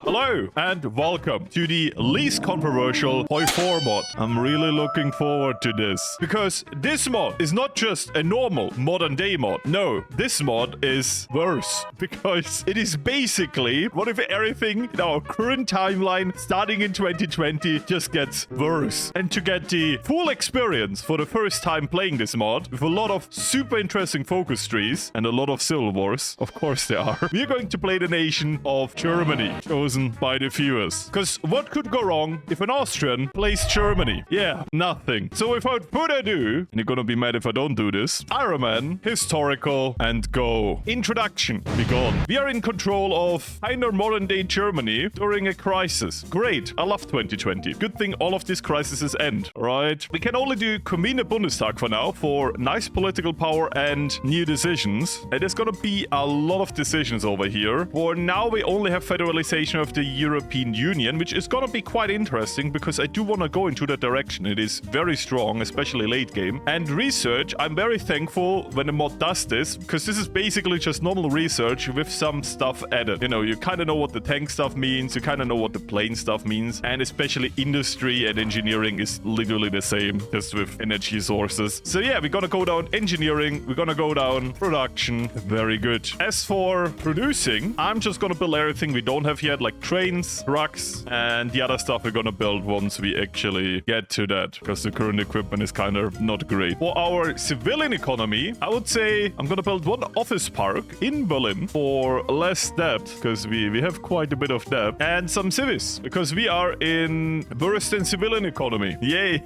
Hello and welcome to the least controversial HOI4 mod. I'm really looking forward to this because this mod is not just a normal modern day mod. No, this mod is worse because it is basically what if everything in our current timeline starting in 2020 just gets worse. And to get the full experience for the first time playing this mod with a lot of super interesting focus trees and a lot of civil wars, of course there are, we're going to play the nation of Germany, chosen by the viewers. Because what could go wrong if an Austrian plays Germany? Yeah, nothing. So without further ado, and you're gonna be mad if I don't do this, Iron Man, historical, and go. Introduction, begun. We are in control of kinda modern day Germany during a crisis. Great, I love 2020. Good thing all of these crises end, right? We can only do convene the Bundestag for now for nice political power and new decisions. And there's gonna be a lot of decisions over here. For now, we only have federalization of the European Union, which is gonna be quite interesting because I do want to go into that direction. It is very strong, especially late game. And research, I'm very thankful when the mod does this because this is basically just normal research with some stuff added. You know, you kind of know what the tank stuff means, you kind of know what the plane stuff means, and especially industry and engineering is literally the same, just with energy sources. So yeah, we're gonna go down engineering, we're gonna go down production. Very good. As for producing, I'm just gonna build everything we don't have yet, like trains, trucks, and the other stuff we're gonna build once we actually get to that, because the current equipment is kind of not great. For our civilian economy, I would say I'm gonna build one office park in Berlin for less debt, because we have quite a bit of debt, and some civis, because we are in worse than civilian economy. Yay!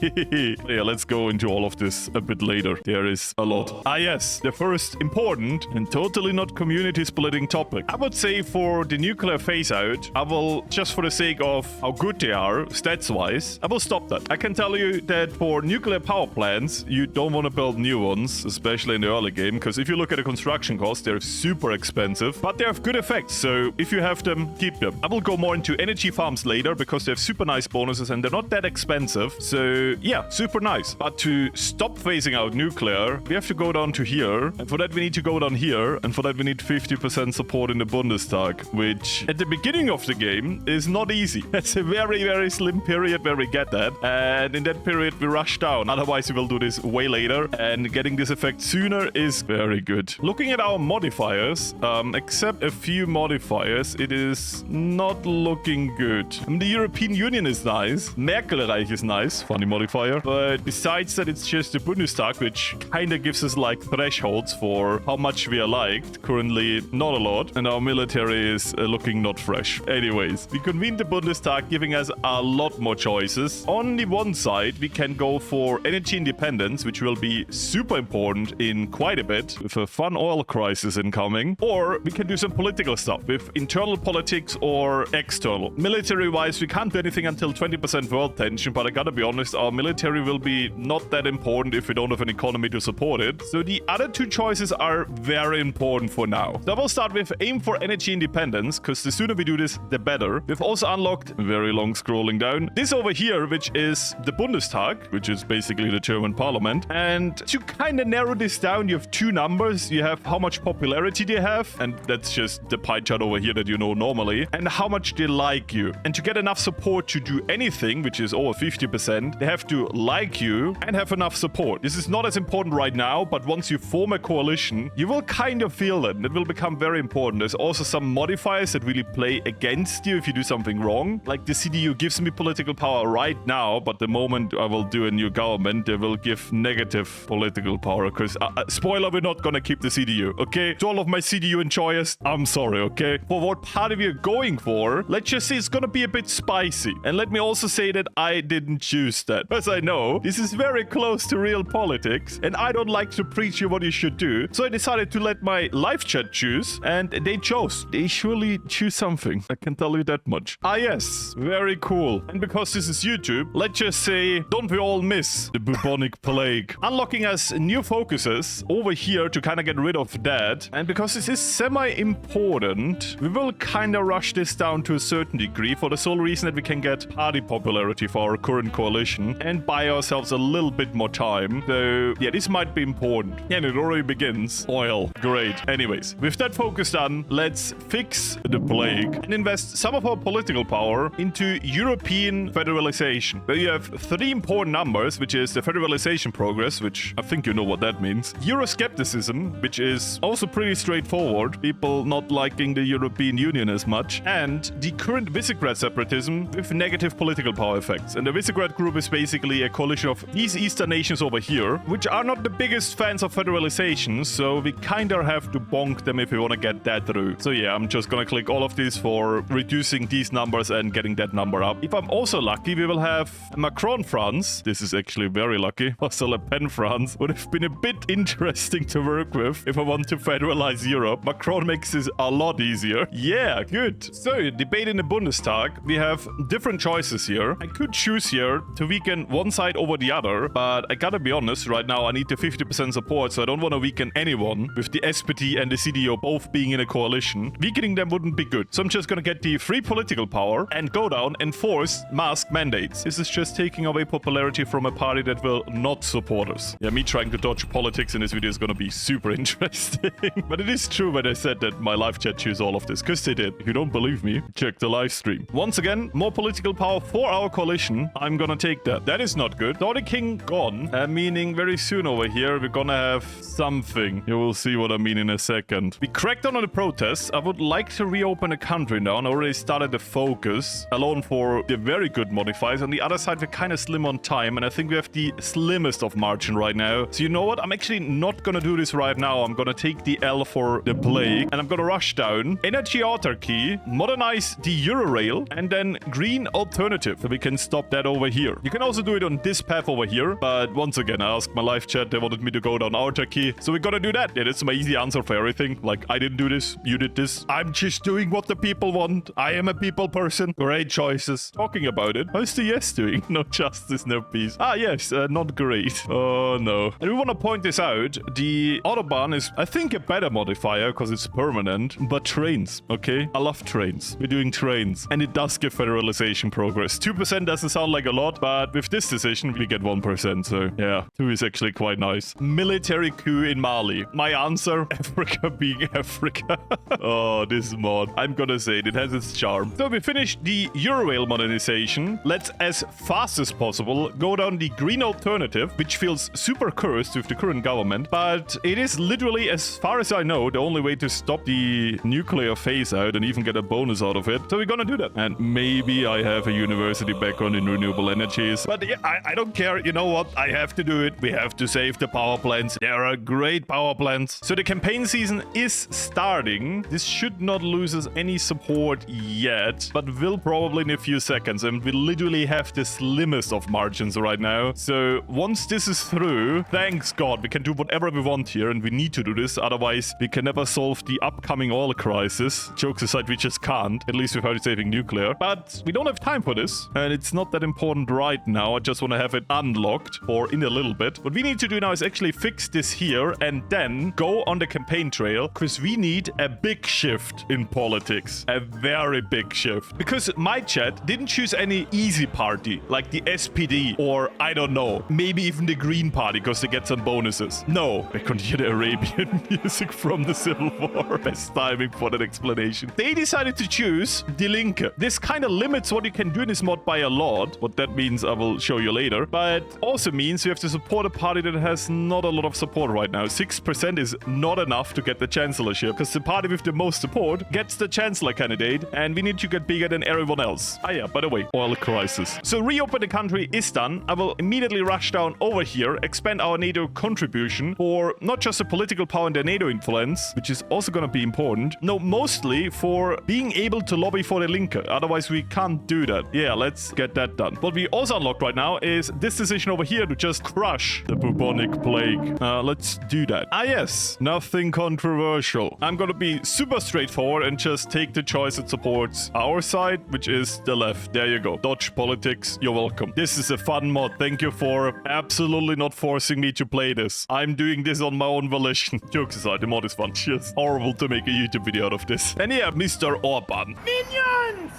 Yeah, let's go into all of this a bit later. There is a lot. Ah yes, the first important and totally not community splitting topic. I would say for the nuclear phase out, I will, just for the sake of how good they are, stats-wise, I will stop that. I can tell you that for nuclear power plants, you don't want to build new ones, especially in the early game, because if you look at the construction costs, they're super expensive, but they have good effects, so if you have them, keep them. I will go more into energy farms later, because they have super nice bonuses, and they're not that expensive, so yeah, super nice. But to stop phasing out nuclear, we have to go down to here, and for that we need to go down here, and for that we need 50% support in the Bundestag, which at the beginning of the game is not easy. It's a very, very slim period where we get that. And in that period, we rush down. Otherwise, we will do this way later. And getting this effect sooner is very good. Looking at our modifiers, except a few modifiers, it is not looking good. The European Union is nice. Merkelreich is nice. Funny modifier. But besides that, it's just the Bundestag, which kind of gives us like thresholds for how much we are liked. Currently, not a lot. And our military is looking not fresh. Anyways, we convened the Bundestag, giving us a lot more choices. On the one side, we can go for energy independence, which will be super important in quite a bit, with a fun oil crisis incoming. Or we can do some political stuff with internal politics or external. Military-wise, we can't do anything until 20% world tension, but I gotta be honest, our military will be not that important if we don't have an economy to support it. So the other two choices are very important for now. So I will start with aim for energy independence, because the sooner we do this, the better. We've also unlocked, very long scrolling down, this over here, which is the Bundestag, which is basically the German parliament. And to kind of narrow this down, you have two numbers. You have how much popularity they have, and that's just the pie chart over here that you know normally, and how much they like you. And to get enough support to do anything, which is over 50%, they have to like you and have enough support. This is not as important right now, but once you form a coalition, you will kind of feel it, and it will become very important. There's also some modifiers that really play against you if you do something wrong. Like the CDU gives me political power right now, but the moment I will do a new government, they will give negative political power, because spoiler, we're not gonna keep the CDU, okay? To all of my CDU enjoyers, I'm sorry, okay? For what party we are going for, let's just say it's gonna be a bit spicy. And let me also say that I didn't choose that, because I know this is very close to real politics, and I don't like to preach you what you should do. So I decided to let my live chat choose, and they chose. They surely choose something. I can tell you that much. Ah yes, very cool. And because this is YouTube, let's just say, don't we all miss the bubonic plague? Unlocking us new focuses over here to kind of get rid of that. And because this is semi-important, we will kind of rush this down to a certain degree for the sole reason that we can get party popularity for our current coalition and buy ourselves a little bit more time. So yeah, this might be important. Yeah, and it already begins. Oil. Great. Anyways, with that focus done, let's fix the plague. And in invest some of our political power into European federalization. Where you have three important numbers, which is the federalization progress, which I think you know what that means. Euroscepticism, which is also pretty straightforward. People not liking the European Union as much. And the current Visegrad separatism with negative political power effects. And the Visegrad group is basically a coalition of these Eastern nations over here, which are not the biggest fans of federalization, so we kinda have to bonk them if we want to get that through. So yeah, I'm just gonna click all of these for reducing these numbers and getting that number up. If I'm also lucky, we will have Macron France. This is actually very lucky. Also Le Pen France would have been a bit interesting to work with if I want to federalize Europe. Macron makes this a lot easier. Yeah, good. So, debate in the Bundestag. We have different choices here. I could choose here to weaken one side over the other, but I gotta be honest, right now I need the 50% support, so I don't want to weaken anyone, with the SPD and the CDU both being in a coalition. Weakening them wouldn't be good. So I'm just gonna get the free political power and go down and force mask mandates. This is just taking away popularity from a party that will not support us. Yeah, me trying to dodge politics in this video is gonna be super interesting. But it is true when I said that my live chat choose all of this, because they did. If you don't believe me, check the live stream. Once again, more political power for our coalition. I'm gonna take that. That is not good. Saudi King gone, meaning very soon over here we're gonna have something. You will see what I mean in a second. We cracked down on the protests. I would like to reopen the country now and already started the focus, alone for the very good modifiers. On the other side, we're kind of slim on time, and I think we have the slimmest of margin right now. So you know what? I'm actually not gonna do this right now. I'm gonna take the L for the plague, and I'm gonna rush down energy autarky, modernize the Eurorail, and then green alternative, so we can stop that over here. You can also do it on this path over here, but once again, I asked my live chat, they wanted me to go down autarky, so we're gonna do that. Yeah, that's my easy answer for everything. Like, I didn't do this, you did this. I'm just doing what the people want. I am a people person. Great choices. Talking about it, how's the yes doing? No justice, no peace. Ah, yes, not great. Oh, no. And we want to point this out. The Autobahn is, I think, a better modifier because it's permanent, but trains, okay? I love trains. We're doing trains, and it does give federalization progress. 2% doesn't sound like a lot, but with this decision, we get 1%, so yeah, 2 is actually quite nice. Military coup in Mali. My answer, Africa being Africa. Oh, this mod. I'm gonna say it has its charm. So we finished the Eurorail modernization. Let's, as fast as possible, go down the green alternative, which feels super cursed with the current government, but it is literally, as far as I know, the only way to stop the nuclear phase out and even get a bonus out of it. So we're gonna do that. And maybe I have a university background in renewable energies, but yeah, I don't care. You know what? I have to do it. We have to save the power plants. There are great power plants. So the campaign season is starting. This should not lose us any support yet, but will probably in a few seconds. And we literally have the slimmest of margins right now. So once this is through, thanks God, we can do whatever we want here, and we need to do this. Otherwise, we can never solve the upcoming oil crisis. Jokes aside, we just can't, at least without saving nuclear. But we don't have time for this, and it's not that important right now. I just want to have it unlocked for in a little bit. What we need to do now is actually fix this here and then go on the campaign trail, because we need a big shift in politics. A very big shift. Because my chat didn't choose any easy party, like the SPD, or I don't know, maybe even the Green Party, because they get some bonuses. No, I could hear the Arabian music from the Civil War. Best timing for that explanation. They decided to choose Die Linke. This kind of limits what you can do in this mod by a lot. What that means, I will show you later. But also means you have to support a party that has not a lot of support right now. 6% is not enough to get the chancellorship, because the party with the most support gets the chancellor candidate, and we need to get bigger than everyone else. Ah yeah, by the way, oil crisis. So reopen the country is done. I will immediately rush down over here, expand our NATO contribution for not just the political power and the NATO influence, which is also going to be important. No, mostly for being able to lobby for the Linke. Otherwise, we can't do that. Yeah, let's get that done. What we also unlocked right now is this decision over here to just crush the bubonic plague. Let's do that. Ah yes, nothing controversial. I'm going to be super straightforward and just take the choice that supports our side, which is the left. There you go. Dodge politics. You're welcome. This is a fun mod. Thank you for absolutely not forcing me to play this. I'm doing this on my own volition. Jokes aside, the mod is fun. Just horrible to make a YouTube video out of this. And yeah, Mr. Orban. Minions!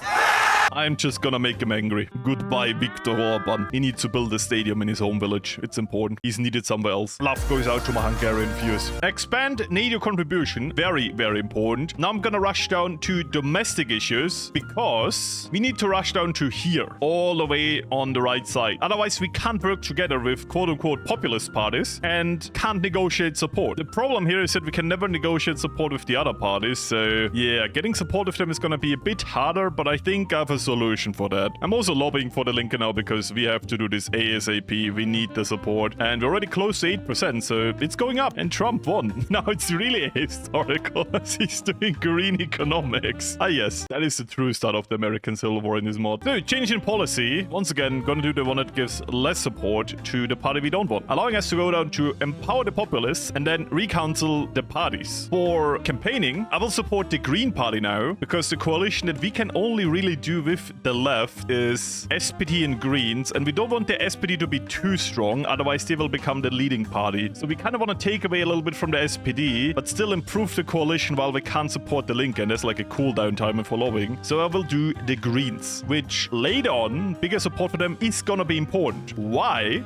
I'm just gonna make him angry. Goodbye, Viktor Orban. He needs to build a stadium in his home village. It's important. He's needed somewhere else. Love goes out to my Hungarian viewers. Expand NATO contribution. Very, very important. Now I'm gonna rush down to domestic issues because we need to rush down to here, all the way on the right side. Otherwise, we can't work together with quote-unquote populist parties and can't negotiate support. The problem here is that we can never negotiate support with the other parties. So yeah, getting support with them is gonna be a bit harder, but I think I have a solution for that. I'm also lobbying for the Linke now because we have to do this ASAP. We need the support. And we're already close to 8%, so it's going up. And Trump won. Now it's really historical as he's doing green economics. Ah yes, that is the true start of the American Civil War in this mod. So change in policy. Once again, gonna do the one that gives less support to the party we don't want. Allowing us to go down to empower the populists and then recouncil the parties. For campaigning, I will support the Green Party now because the coalition that we can only really do with the left is SPD and Greens, and we don't want the SPD to be too strong, otherwise they will become the leading party. So we kind of want to take away a little bit from the SPD, but still improve the coalition while we can't support the Linke, and there's like a cooldown time for lobbying. So I will do the Greens, which later on, bigger support for them is gonna be important. Why?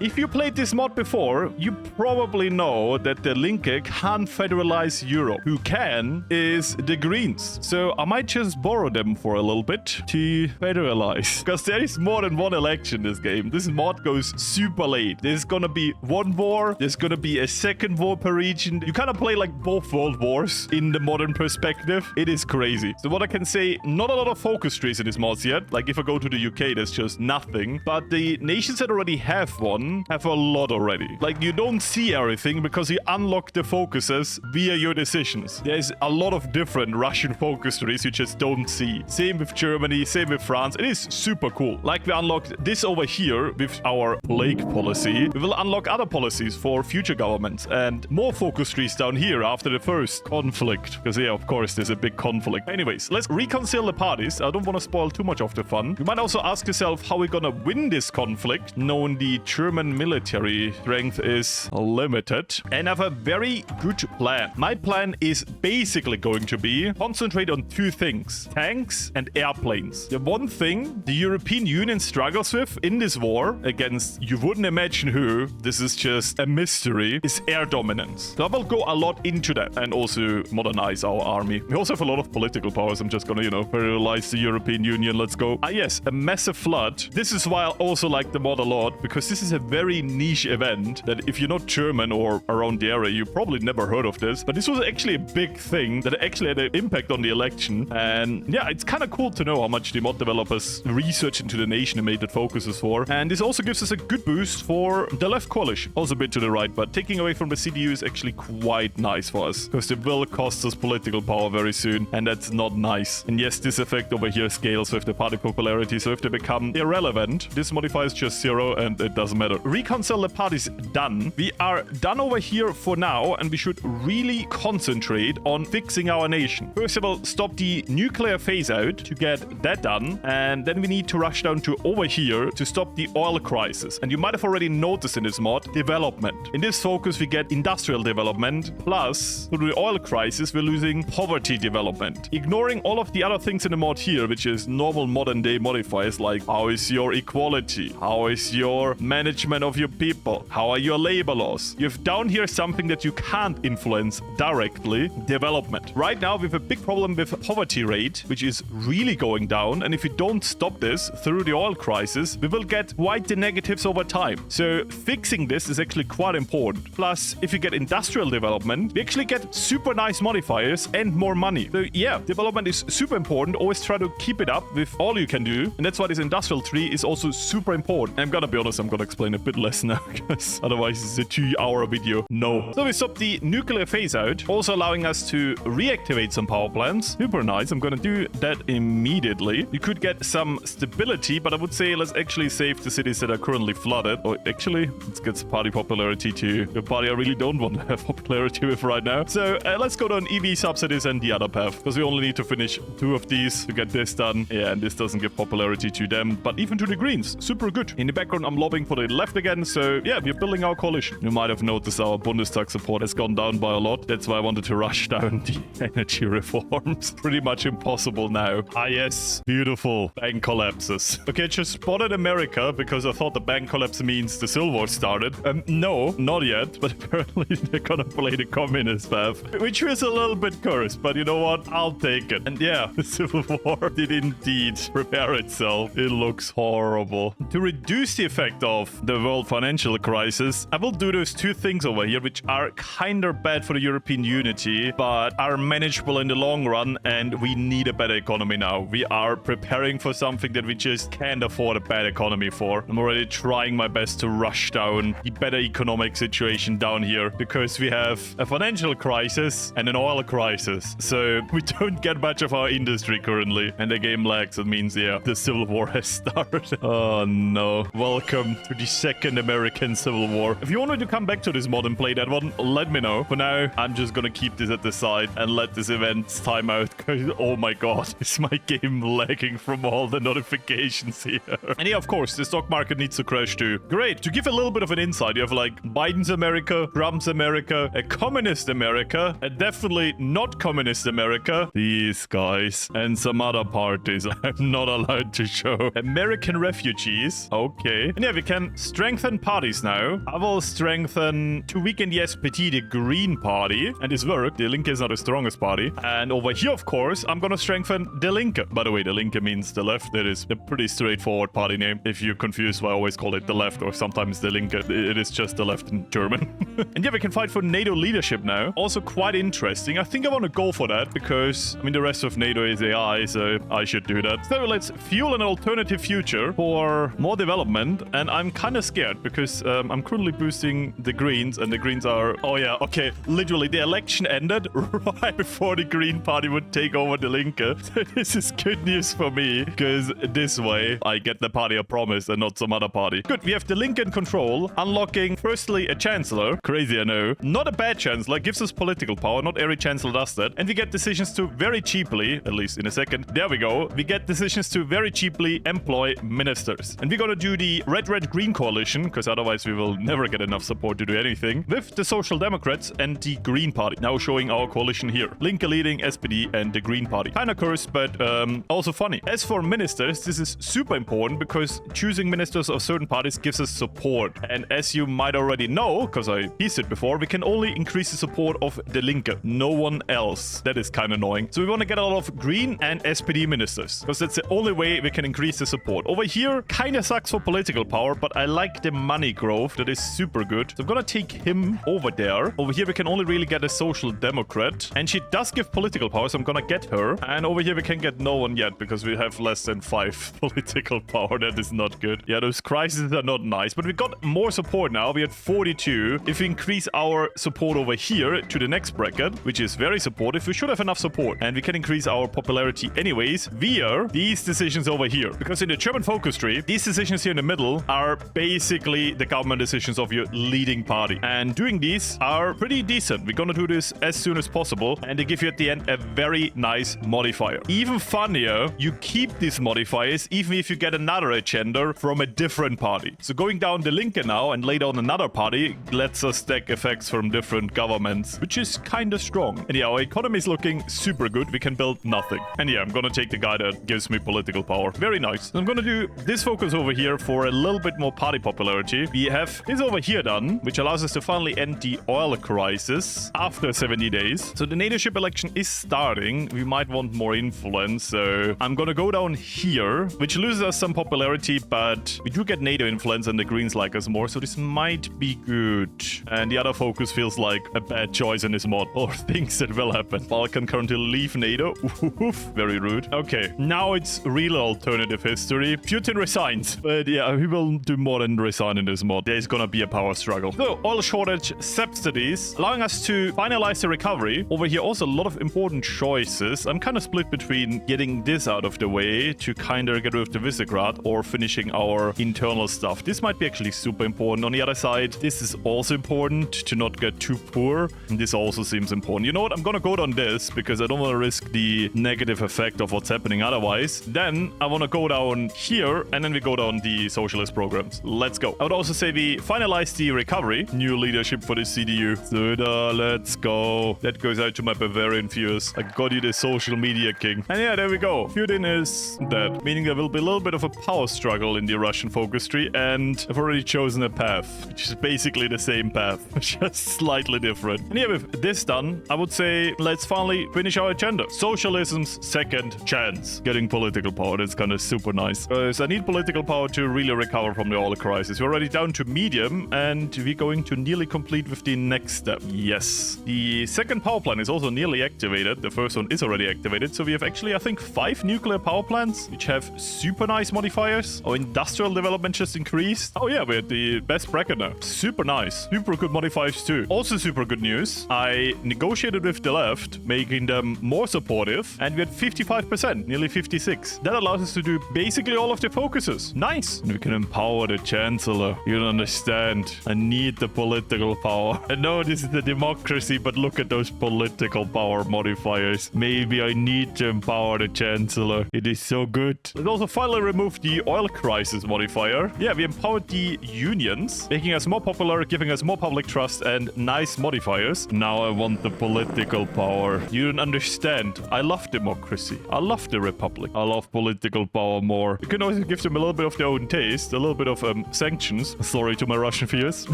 If you played this mod before, you probably know that the Linke can't federalize Europe. Who can is the Greens. So I might just borrow them for a little bit to federalize. Because there is more than one election in this game. This mod goes super late. There's gonna be one war. There's gonna be a second war per region. You kind of play like both world wars in the modern perspective. It is crazy. So what I can say, not a lot of focus trees in this mod yet. Like if I go to the UK, there's just nothing. But the nations that already have one have a lot already. Like you don't see everything because you unlock the focuses via your decisions. There's a lot of different Russian focus trees you just don't see. Same with Germany, same with France. It is super cool. Like we unlocked this over here with our plague policy. We will unlock other policies for future governments and more focus trees down here after the first conflict. Because yeah, of course, there's a big conflict. Anyways, let's reconcile the parties. I don't want to spoil too much of the fun. You might also ask yourself how we're gonna win this conflict, knowing the German military strength is limited, and I have a very good plan. My plan is basically going to be concentrate on two things: tanks and airplanes. The one thing the European Union struggles with in this war against you wouldn't imagine who, this is just a mystery, is air dominance. So I will go a lot into that and also modernize our army. We also have a lot of political powers. I'm just gonna, federalize the European Union. Let's go. Ah yes, a massive flood. This is why I also like the mod a lot, because this is a very niche event that if you're not German or around the area, you probably never heard of this. But this was actually a big thing that actually had an impact on the election. And yeah, it's kind of cool to know how much the mod developers research into the nation and made that focuses for. And this also gives us a good boost for the left coalition. Also a bit to the right, but taking away from the CDU is actually quite nice for us, because it will cost us political power very soon, and that's not nice. And yes, this effect over here scales with the party popularity, so if they become irrelevant, this modifier is just 0 and it doesn't matter. Reconcile the parties done. We are done over here for now, and we should really concentrate on fixing our nation. First of all, stop the nuclear phase out to get that done, and then we need to rush down to over here to stop the oil crisis. And you might have already noticed in this mod, development. In this focus, we get industrial development, plus through the oil crisis, we're losing poverty development. Ignoring all of the other things in the mod here, which is normal modern day modifiers like how is your equality, how is your management of your people, how are your labor laws. You have down here something that you can't influence directly, development. Right now we have a big problem with poverty rate, which is really going down, and if we don't stop this through the oil crisis, we will get quite the negatives over time. So fixing this is actually quite important. Plus, if you get industrial development, we actually get super nice modifiers and more money. So yeah, development is super important. Always try to keep it up with all you can do, and that's why this industrial tree is also super important. I'm gonna be honest, I'm gonna explain a bit less now, because otherwise it's a 2-hour video. No. So we stop the nuclear phase out, also allowing us to reactivate some power plants. Super nice. I'm gonna do that immediately. You could get some stability, but I would say let's actually save the cities that are currently flooded. Or actually, let's get party popularity to the party I really don't want to have popularity with right now. So let's go on EV subsidies and the other path, because we only need to finish 2 of these to get this done. Yeah, and this doesn't give popularity to them, but even to the Greens. Super good. In the background, I'm lobbying for the left left again. So yeah, we're building our coalition. You might have noticed our Bundestag support has gone down by a lot. That's why I wanted to rush down the energy reforms. Pretty much impossible now. Ah, yes. Beautiful. Bank collapses. Okay, just spotted America because I thought the bank collapse means the Civil War started. No, not yet. But apparently they're gonna play the communist path, which was a little bit cursed. But you know what? I'll take it. And yeah, the Civil War did indeed prepare itself. It looks horrible. To reduce the effect of the world financial crisis, I will do those two things over here, which are kind of bad for the European unity, but are manageable in the long run, and we need a better economy now. We are preparing for something that we just can't afford a bad economy for. I'm already trying my best to rush down the better economic situation down here, because we have a financial crisis and an oil crisis, so we don't get much of our industry currently, and the game lags. It means, yeah, the Civil War has started. Oh no. Welcome to the second American Civil War. If you wanted to come back to this mod and play that one, let me know. For now, I'm just gonna keep this at the side and let this event time out. Oh my god, is my game lagging from all the notifications here? And yeah, of course, the stock market needs to crash too. Great. To give a little bit of an insight, you have like Biden's America, Trump's America, a communist America, a definitely not communist America, these guys, and some other parties I'm not allowed to show. American refugees. Okay. And yeah, we can strengthen parties now. I will strengthen to weaken the SPD, the Green Party. And this worked. Die Linke is not the strongest party. And over here, of course, I'm gonna strengthen Die Linke. By the way, Die Linke means the left. It is a pretty straightforward party name. If you're confused why I always call it the left or sometimes Die Linke, it is just the left in German. And yeah, we can fight for NATO leadership now. Also quite interesting. I think I want to go for that because, I mean, the rest of NATO is AI, so I should do that. So let's fuel an alternative future for more development. And I'm kind of scared because I'm currently boosting the Greens, and the Greens are... Oh yeah, okay. Literally, the election ended right before the Green Party would take over the Linke. So this is good news for me, because this way I get the party I promised and not some other party. Good, we have the Linke in control, unlocking firstly a chancellor. Crazy, I know. Not a bad chancellor, gives us political power. Not every chancellor does that. And we get decisions to very cheaply, at least in a second. There we go. We get decisions to very cheaply employ ministers. And we're gonna do the red-red-green coalition, because otherwise we will never get enough support to do anything, with the Social Democrats and the Green Party. Now showing our coalition here. Linke leading SPD and the Green Party. Kinda cursed, but also funny. As for ministers, this is super important because choosing ministers of certain parties gives us support. And as you might already know, because I teased it before, we can only increase the support of the Linke. No one else. That is kind of annoying. So we want to get a lot of Green and SPD ministers, because that's the only way we can increase the support. Over here, kind of sucks for political power, but I like the money growth. That is super good. So I'm gonna take him over there. Over here, we can only really get a Social Democrat, and she does give political power, so I'm gonna get her. And over here, we can get no one yet, because we have less than 5 political power. That is not good. Yeah, those crises are not nice, but we got more support now. We had 42. If we increase our support over here to the next bracket, which is very supportive, we should have enough support, and we can increase our popularity anyways via these decisions over here. Because in the German focus tree, these decisions here in the middle are basically the government decisions of your leading party. And doing these are pretty decent. We're gonna do this as soon as possible, and they give you at the end a very nice modifier. Even funnier, you keep these modifiers even if you get another agenda from a different party. So going down the Linke now and lay down another party lets us stack effects from different governments, which is kind of strong. And yeah, our economy is looking super good. We can build nothing. And yeah, I'm gonna take the guy that gives me political power. Very nice. So I'm gonna do this focus over here for a little bit more party popularity. We have this over here done, which allows us to finally end the oil crisis after 70 days. So the NATO-ship election is starting. We might want more influence, so I'm gonna go down here, which loses us some popularity, but we do get NATO influence and the Greens like us more, so this might be good. And the other focus feels like a bad choice in this mod, or things that will happen. Balkan currently leave NATO. Oof, very rude. Okay, now it's real alternative history. Putin resigns, but yeah, he will do more than resign in this mod. There's gonna be a power struggle. So, oil shortage subsidies, allowing us to finalize the recovery. Over here, also a lot of important choices. I'm kind of split between getting this out of the way to kind of get rid of the Visegrad or finishing our internal stuff. This might be actually super important. On the other side, this is also important to not get too poor. And this also seems important. You know what? I'm gonna go on this because I don't want to risk the negative effect of what's happening otherwise. Then I want to go down here and then we go down the socialist programs. let's go. I would also say we finalized the recovery. New leadership for the CDU. Suda, let's go. That goes out to my Bavarian viewers. I got you the social media king. And yeah, there we go. Putin is dead, meaning there will be a little bit of a power struggle in the Russian focus tree, and I've already chosen a path, which is basically the same path, just slightly different. And yeah, with this done, I would say let's finally finish our agenda. Socialism's second chance. Getting political power, that's kind of super nice. Because I need political power to really recover from the oil crisis. We're already down to medium, and we're going to nearly complete with the next step. Yes. The second power plant is also nearly activated. The first one is already activated. So we have actually, I think, 5 nuclear power plants, which have super nice modifiers. Our industrial development just increased. Oh yeah, we're at the best bracket now. Super nice. Super good modifiers too. Also super good news. I negotiated with the left, making them more supportive, and we had 55%, nearly 56. That allows us to do basically all of the focuses. Nice. And we can empower the chancellor. You don't understand. I need the political power. I know this is the democracy, but look at those political power modifiers. Maybe I need to empower the chancellor. It is so good. Let's also finally remove the oil crisis modifier. Yeah, we empowered the unions, making us more popular, giving us more public trust, and nice modifiers. Now I want the political power. You don't understand. I love democracy. I love the republic. I love political power more. You can also give them a little bit of their own taste, a little bit of sanctions. Sorry to my Russian viewers.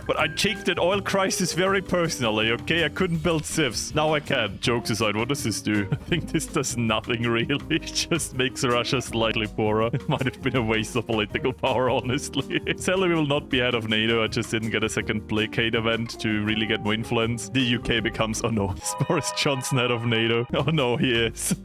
But I take that oil crisis very personally, okay? I couldn't build civs. Now I can. Jokes aside, what does this do? I think this does nothing really. It just makes Russia slightly poorer. It might have been a waste of political power, honestly. Sadly, we will not be head of NATO. I just didn't get a second placate event to really get more influence. The UK becomes, oh no, is Boris Johnson head of NATO? Oh no, he is.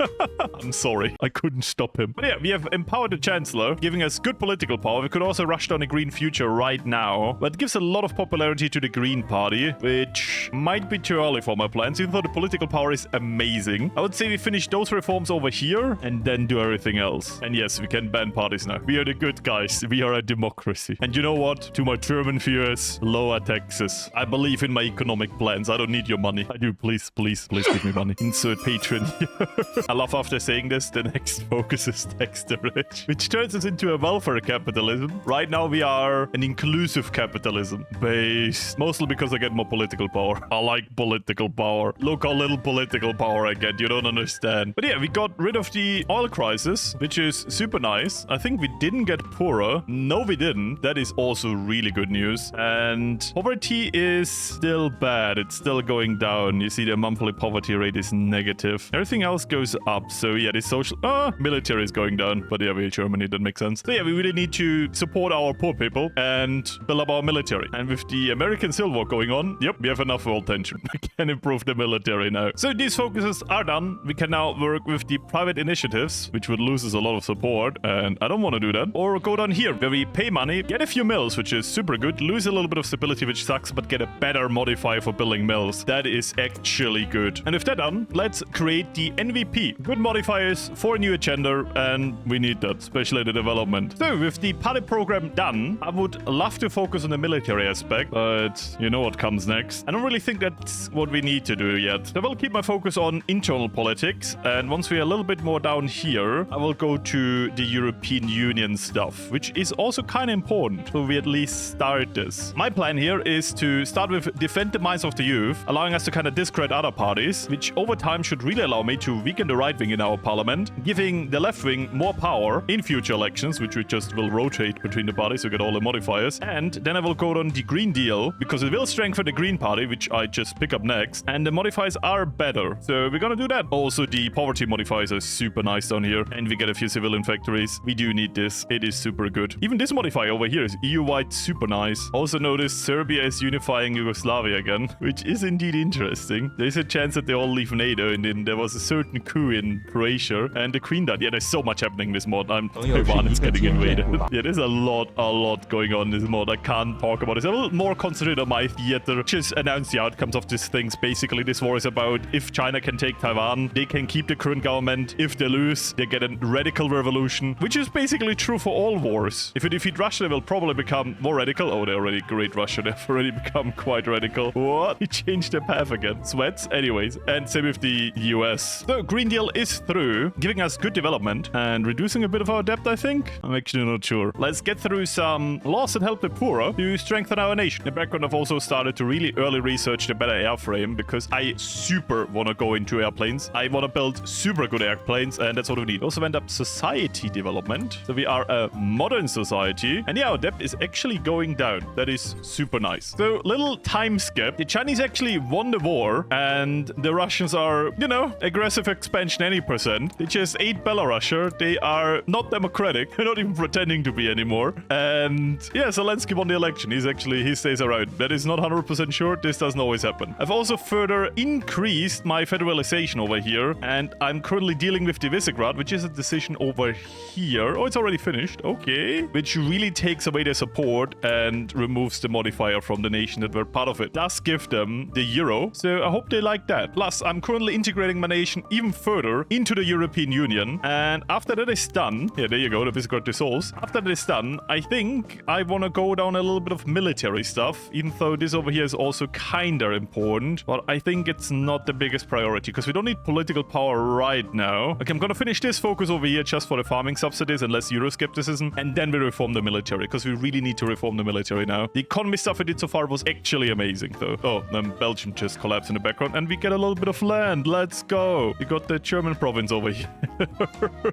I'm sorry. I couldn't stop him. But yeah, we have empowered the Chancellor, giving us good political power. We could also rush down a green future right now, but it gives a lot of popularity to the Green Party, which might be too early for my plans, even though the political power is amazing. I would say we finish those reforms over here and then do everything else. And yes, we can ban parties now. We are the good guys. We are a democracy. And you know what? To my German viewers, lower taxes. I believe in my economic plans. I don't need your money. I do. Please, please, please give me money. Insert patron here. I love after saying this, the next focus is tax the rich, which turns us into a welfare capitalism. Right now, we are an inclusive capitalism based mostly because I get more political power. I like political power. Look how little political power I get. You don't understand. But yeah, we got rid of the oil crisis, which is super nice. I think we didn't get poorer. No, we didn't. That is also really good news. And poverty is still bad. It's still going down. You see the monthly poverty rate is negative. Everything else goes up. So yeah, the social military is going down. But yeah, we're Germany. That makes sense. So yeah, we really need to support our poor people and build up our military. And with the American Civil War going on, yep, we have enough world tension. We can improve the military now. So these focuses are done. We can now work with the private initiatives, which would lose us a lot of support. And I don't want to do that. Or go down here where we pay money, get a few mills, which is super good, lose a little bit of stability, which sucks, but get a better modifier for building mills. That is actually good. And if they're done, let's create the NVP. Good modifiers for a new agenda, and we need that, especially the development. So with the pilot program done, I would love to focus on the military aspect, but you know what comes next. I don't really think that's what we need to do yet. So I will keep my focus on internal politics, and once we're a little bit more down here, I will go to the European Union stuff, which is also kind of important, so we at least start this. My plan here is to start with defend the minds of the youth, allowing us to kind of discredit other parties, which over time should really allow me to weaken the right wing in our parliament, giving the left wing more power in future elections, which we just will rotate between the parties to get all the modifiers. And then I will go on the Green Deal, because it will strengthen the Green Party, which I just pick up next, and the modifiers are better. So we're gonna do that. Also, the poverty modifiers are super nice down here, and we get a few civilian factories. We do need this. It is super good. Even this modifier over here is EU-wide super nice. Also notice Serbia is unifying Yugoslavia again, which is indeed interesting. There's a chance that they all leave NATO, and then there was a certain coup in Croatia, and the Queen died. Yeah, there's so much happening in this mod. Taiwan is getting invaded. Yeah, there's a lot going on in this mod. I can't talk about this. I will more concentrate on my theater. Just announce the outcomes of these things. Basically, this war is about if China can take Taiwan, they can keep the current government. If they lose, they get a radical revolution, which is basically true for all wars. If you defeat Russia, they will probably become more radical. Oh, they're already great Russia. They've already become quite radical. What? He changed their path again. Sweats? Anyways. And same with the US. So, Green Deal is through, giving us good development and reducing a bit of our debt, I think. I'm actually not sure. Let's get through some some laws that help the poorer to strengthen our nation. In the background, I've also started to really early research the better airframe because I super want to go into airplanes. I want to build super good airplanes, and that's what we need. We also went up society development. So we are a modern society. And yeah, our debt is actually going down. That is super nice. So little time skip. The Chinese actually won the war, and the Russians are, you know, aggressive expansion any percent. They just ate Belarus. They are not democratic. They're not even pretending to be anymore. And yeah, Zelensky won the election. He stays around. That is not 100% sure. This doesn't always happen. I've also further increased my federalization over here, and I'm currently dealing with the Visegrad, which is a decision over here. Oh, it's already finished. Okay. Which really takes away their support and removes the modifier from the nation that were part of it. Does give them the euro. So I hope they like that. Plus, I'm currently integrating my nation even further into the European Union. And after that is done, yeah, there you go, the Visegrad dissolves. After that is done, I think I want to go down a little bit of military stuff, even though this over here is also kinda important. But I think it's not the biggest priority because we don't need political power right now. Okay, I'm gonna finish this focus over here just for the farming subsidies and less Euroscepticism, and then we reform the military because we really need to reform the military now. The economy stuff we did so far was actually amazing though. Oh, then Belgium just collapsed in the background and we get a little bit of land. Let's go. We got the German province over here.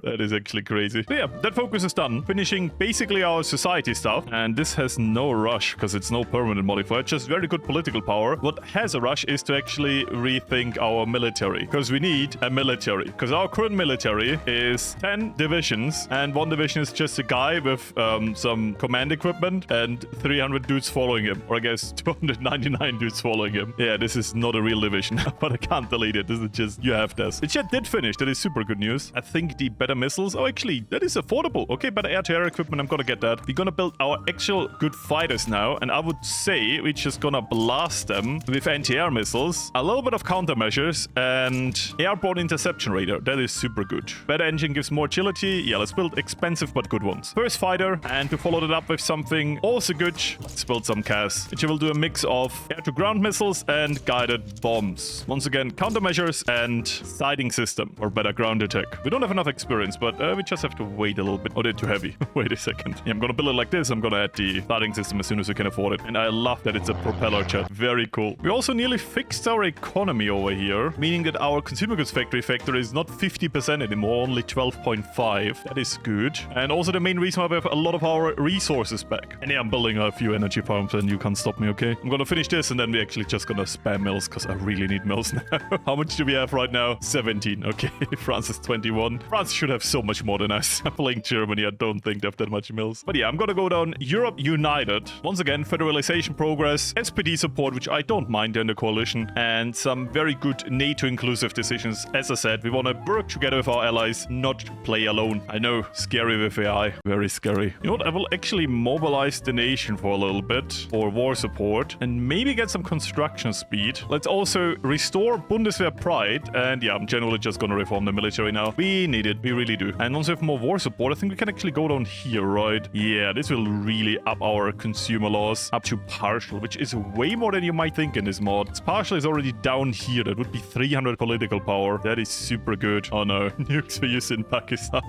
That is actually crazy. So yeah, that focus is done. Finishing basically our society stuff, and this has no rush because it's no permanent modifier, just very good political power. What has a rush is to actually rethink our military because we need a military, because our current military is 10 divisions and one division is just a guy with some command equipment and 300 dudes following him, or I guess 299 dudes following him. Yeah, this is not a real division, but I can't delete it. This is just, you have this. It yet did finish. That is super good news. I think the better missiles, oh actually that is affordable. Okay, better air-to-air equipment, I'm gonna get that. We're gonna build our actual good fighters now, and I would say we're just gonna blast them with anti-air missiles, a little bit of countermeasures, and airborne interception radar. That is super good. Better engine gives more agility. Yeah, let's build expensive but good ones. First fighter, and to follow that up with something also good, let's build some CAS, which will do a mix of air-to-ground missiles and guided bombs. Once again, countermeasures and sighting system, or better ground attack. We don't have enough experience, but we just have to wait a little bit. Oh, they're too heavy. Wait a second. Yeah, I'm gonna build it like this. I'm gonna add the sighting system as soon as we can afford it. And I love that it's a propeller jet. Very cool. We also nearly fixed our economy over here, meaning that our consumer goods factory factor is not 50% anymore, only 12.5. That is good. And also the main reason why we have a lot of our resources back. And yeah, I'm building a few energy farms and you can't stop me, okay? I'm gonna finish this and then we're actually just gonna spam mills because I really need mills now. How much do we have right now? 17. Okay, France is 21. France should have so much more than us. I'm playing Germany. I don't think they have that much mills. But yeah, I'm gonna go down Europe United. Once again, federalization progress, SPD support, which I don't mind in the coalition, and some very good NATO inclusive decisions. As I said, we want to work together with our allies, not play alone. I know, scary with AI. Very scary. You know what? I will actually mobilize the nation for a little bit for war support and maybe get some construction speed. Let's also restore Bundeswehr pride. And yeah, I'm generally just gonna reform the military now. We need it. We really do. And once we have more war support, I think we can actually go down here, right? Yeah, this will really up our consumer laws up to partial, which is way more than you might think in this mod. Its partial is already down here. That would be 300 political power. That is super good. Oh no, nukes for use in Pakistan.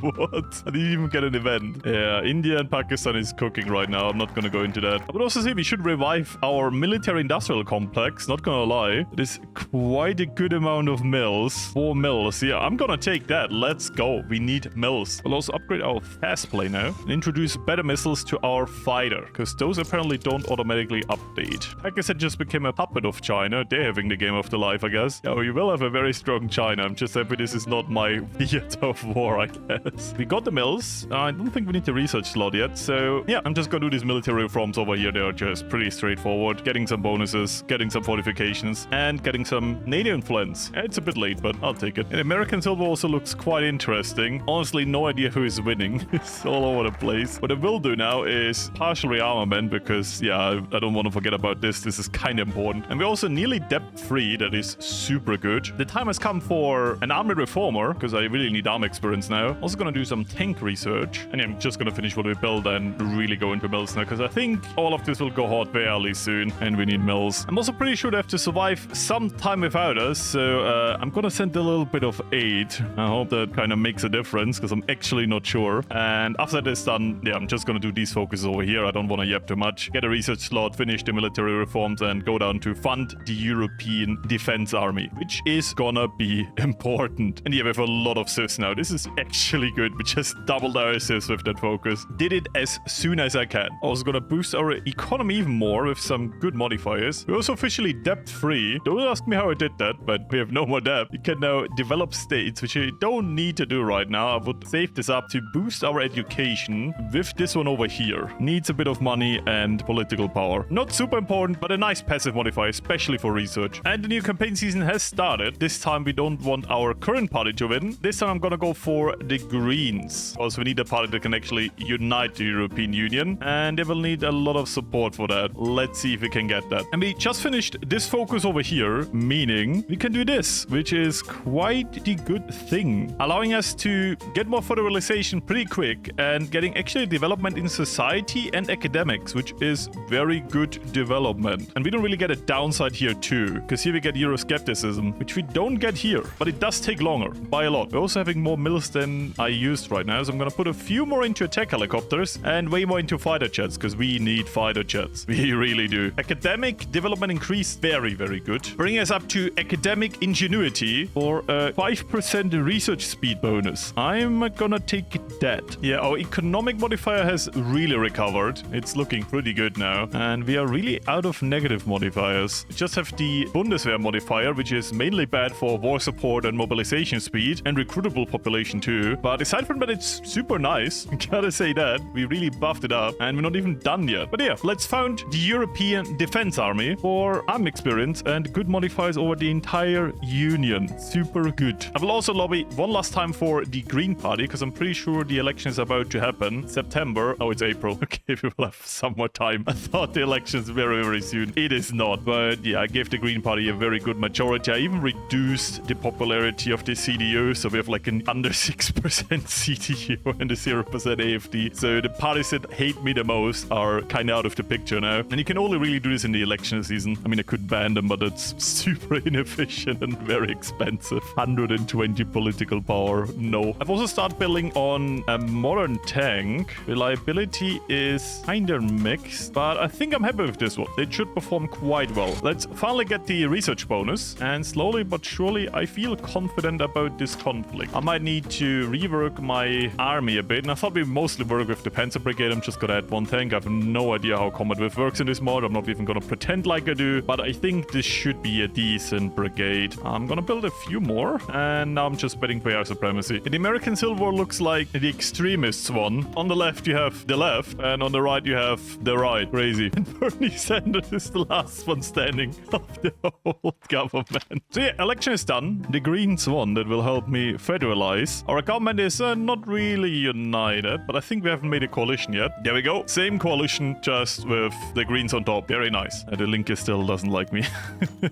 What? I didn't even get an event. Yeah, India and Pakistan is cooking right now. I'm not gonna go into that. I would also say we should revive our military industrial complex. Not gonna lie. It is quite a good amount of mills. 4 mills. Yeah, I'm gonna take that. Let's go. We need mills. We'll also upgrade our fast play now and introduce better missiles to our fighter, because those apparently don't automatically update. Pakistan just became a puppet of China. They're having the game of their life, I guess. Yeah, we will have a very strong China. I'm just happy this is not my theater of war, I guess. We got the mills. I don't think we need the research slot yet. So yeah, I'm just gonna do these military reforms over here. They're just pretty straightforward. Getting some bonuses, getting some fortifications, and getting some NATO influence. It's a bit late, but I'll take it. And American silver also looks quite interesting. Honestly, no idea who is winning. It's all over the place. What I will do now is partial rearmament because, yeah, I don't want to forget about this. This is kind of important. And we're also nearly debt-free. That is super good. The time has come for an army reformer because I really need army experience now. Also gonna do some tank research. And yeah, I'm just gonna finish what we build and really go into mills now because I think all of this will go hot fairly soon and we need mills. I'm also pretty sure they have to survive some time without us. So I'm gonna send a little bit of aid. I hope that kind of makes a difference because I'm actually not sure. And after this done, yeah, I'm just gonna do these focuses over here. I don't want to yap too much. Get a research slot, finish the military reforms, and go down to fund the European Defense Army, which is gonna be important. And yeah, we have a lot of civs now. This is actually good. We just doubled our civs with that focus. Did it as soon as I can. Also gonna boost our economy even more with some good modifiers. We're also officially debt-free. Don't ask me how I did that, but we have no more debt. We can now develop states, which I don't need to do right now. I would save this up to boost our education with this one over here. Needs a bit of money and political power. Not super important, but a nice passive modifier, especially for research. And the new campaign season has started. This time we don't want our current party to win. This time I'm gonna go for the Greens. Also, we need a party that can actually unite the European Union, and they will need a lot of support for that. Let's see if we can get that. And we just finished this focus over here, meaning we can do this, which is quite the good thing, allowing us to get more federalization pretty quick and getting actually development in society and academics, which is very good development. And we don't really get a downside here too, because here we get Euroscepticism, which we don't get here, but it does take longer by a lot. We're also having more mills than I used right now, so I'm gonna put a few more into attack helicopters and way more into fighter jets, because we need fighter jets. We really do. Academic development increased very, very good, bringing us up to academic ingenuity for a 5% research speed bonus. I'm gonna take that. Yeah, our economic modifier has really recovered. It's looking pretty good now, and we are really out of negative modifiers. We just have the Bundeswehr modifier, which is mainly bad for war support and mobilization speed and recruitable population too. But aside from that, it's super nice. Gotta say that. We really buffed it up, and we're not even done yet. But yeah, let's found the European Defense Army for arm experience and good modifiers over the entire Union. Super good. I will also lobby one last time for the Green Party, because I'm pretty sure the election is about to happen. September. Oh, it's April. Okay, we will have some more time. I thought the election's very, very soon. It is not. But yeah, I gave the Green Party a very good majority. I even reduced the popularity of the CDU, so we have like an under 6% CDU and a 0% AFD. So the parties that hate me the most are kind of out of the picture now. And you can only really do this in the election season. I mean, I could ban them, but it's super inefficient and very expensive. 120 political power. No. I've also started building on a modern tank. Reliability is kind of mixed, but I think I'm happy with this one. It should perform quite well. Let's finally get the research bonus, and slowly but surely I feel confident about this conflict. I might need to rework my army a bit, and I thought we mostly work with the Panzer Brigade. I'm just gonna add one tank. I have no idea how Combat With works in this mod. I'm not even gonna pretend like I do, but I think this should be a decent brigade. I'm gonna build a few more, and now I'm just betting for air supremacy. The American Civil War looks like the extremists won. On the left you have the left, and on the right you have the right. Crazy. And Bernie Sanders is the last one standing of the whole government. So yeah, election is done. The Greens won. That will help me federalize. Our government is not really united, but I think we haven't made a coalition yet. There we go. Same coalition, just with the Greens on top. Very nice. The Linke still doesn't like me.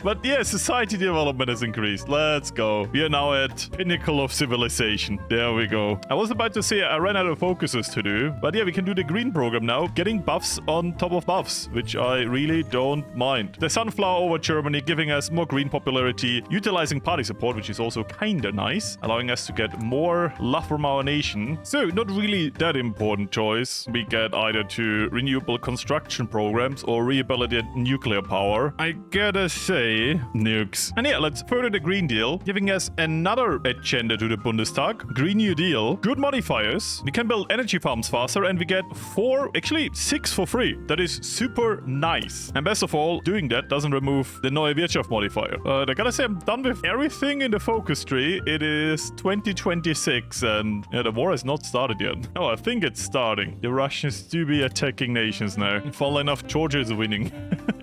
But yeah, society development has increased. Let's go. We are now at pinnacle of civilization. There we go. I was about to say I ran out of focuses to do, but yeah, we can do the green program now, getting buffs on top of buffs, which I really don't mind. The Sunflower over Germany, giving us more green popularity, utilizing party support, which is also kinda nice, allowing us to get more love from our nation. So, not really that important choice. We get either to renewable construction programs or rehabilitate nuclear power. I gotta say, nukes. And yeah, let's further the Green Deal, giving us another agenda to the Bundestag. Green New Deal, good modifiers. We can build energy farms faster, and we get 4, actually 6 for free. That is super nice. And best of all, doing that doesn't remove the Neue Wirtschaft modifier. I gotta say, I'm done with everything in the focus tree. It is 2026, and yeah, the war has not started yet. Oh, I think it's starting. The Russians do be attacking nations now. Funnily enough, Georgia is winning.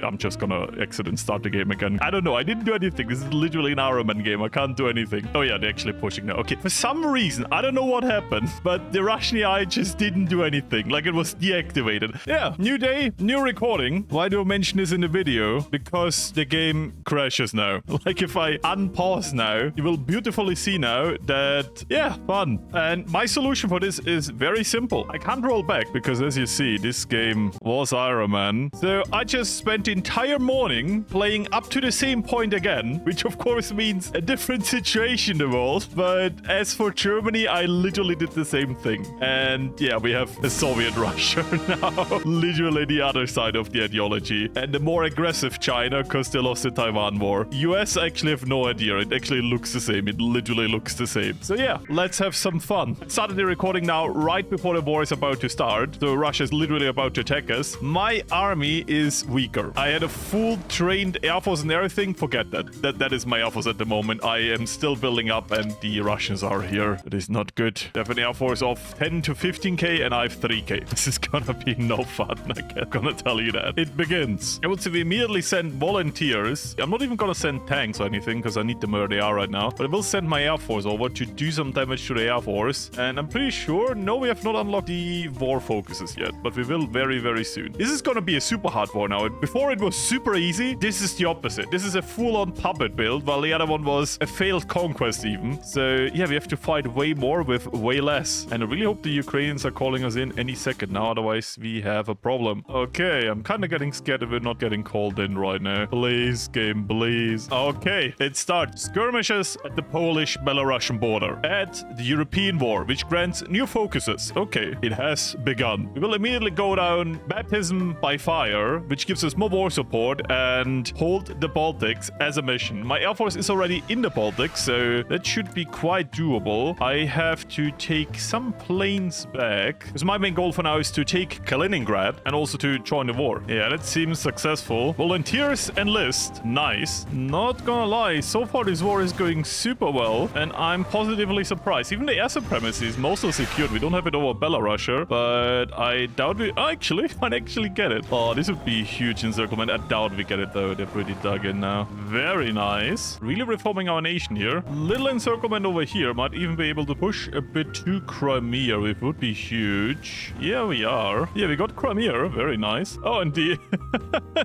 I'm just gonna exit and start the game again. I don't know. I didn't do anything. This is literally an Ironman game. I can't do anything. Oh yeah, they're actually pushing now. Okay, for some reason, I don't know what happened, but the Russian AI just didn't do anything. Like, it was deactivated. Yeah, new day, new recording. Why do I mention this in the video? Because the game crashes now. Like, if I unpause now, you will beautifully see now that, yeah, fun. And my solution for this is very simple. I can't roll back because, as you see, this game was Iron Man. So I just spent the entire morning playing up to the same point again, which of course means a different situation evolved. But as for Germany, I literally did the same thing. And yeah, we have a Soviet Russia now, literally the other side of the ideology. And the more aggressive China, because they lost the Taiwan war. US, I actually have no idea. It actually looks the same. It literally looks the same. So yeah, let's have some fun. I started the recording now right before the war is about to start. So Russia is literally about to attack us. My army is weaker. I had a full trained air force and everything. Forget that. That is my air force at the moment. I am still building up and the Russians are here. It is not good. They have an air force of 10 to 15k and I have 3k. This is gonna be no fun. I'm gonna tell you that. It begins. I would say we immediately send volunteers. I'm not even gonna send tanks or anything because I need them where they are right now. But I will send my air force over to do some damage to the air force. And I'm pretty sure, no, we have not unlocked the war focuses yet. But we will very, very soon. This is gonna be a super hard war now. Before it was super easy, this is the opposite. This is a full-on puppet build, while the other one was a failed conquest even. So yeah, we have to fight way more with way less. And I really hope the Ukrainians are calling us in any second now, otherwise we have a problem. Okay, I'm kind of getting scared that we're not getting called in right now. Please, game, please. Okay, it starts. Skirmishes at the Polish-Belarusian border. At the European war, which grants new focuses. Okay, it has begun. We will immediately go down baptism by fire, which gives us more war support and hold the Baltics as a mission. My air force is already in the Baltics, so that should be quite doable. I have to take some planes back, because my main goal for now is to take Kaliningrad and also to join the war. Yeah, that seems successful. Volunteers enlist. Nice. Not gonna lie, so far this war is going super well, and I'm positively surprised. Even the air supremacy is mostly secured. We don't have it over Belarus, but I doubt we actually might actually get it. Oh, this would be huge encirclement. I doubt we get it though. They're pretty dug in now. Very nice. Really reforming our nation here. Little encirclement over here. Might even be able to push a bit to Crimea, which would be huge. Yeah, we are. Yeah, we got Crimea. Very nice. Oh, and the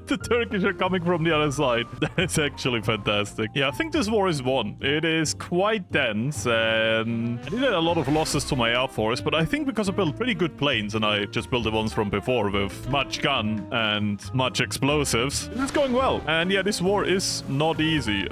the Turkish are coming from the other side. That's actually fantastic. Yeah, I think this war is won. It is quite dense, and I did a lot of losses to my air force, but I think because I built pretty good planes, and I just built the ones from before with much gun and much explosives, it's going well. And yeah, this war is not easy.